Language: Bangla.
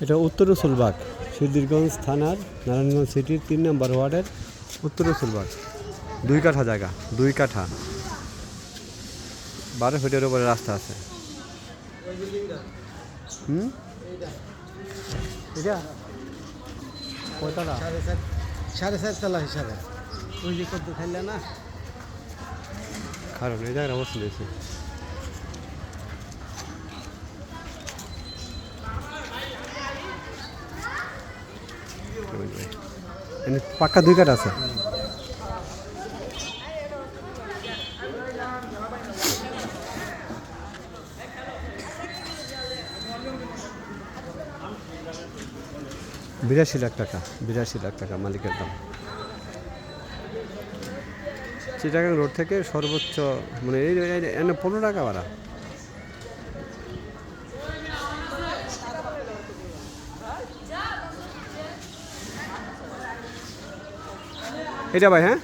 এটা উত্তর রসুলবাগ, সিদ্ধিরগঞ্জ থানার নারায়ণগঞ্জ সিটির 3 নম্বর ওয়ার্ডের উত্তর রসুলবাগ। 2 কাঠা জায়গা, 2 কাঠা, 12 ফিটের উপরে রাস্তা আছে। এটা কয়তলা? 4.5 তলা হিসাবে। ওই যে কত খাইলে না, কারণ এই জায়গার অবস্থা দিয়েছে। পাক্কা 2 কাঠা আছে। $82 লাখ টাকা, 82 লাখ টাকা মালিকের দাম। চিটাগাং রোড থেকে সর্বোচ্চ মানে এই 15 টাকা ভাড়া। এটা ভাই, হ্যাঁ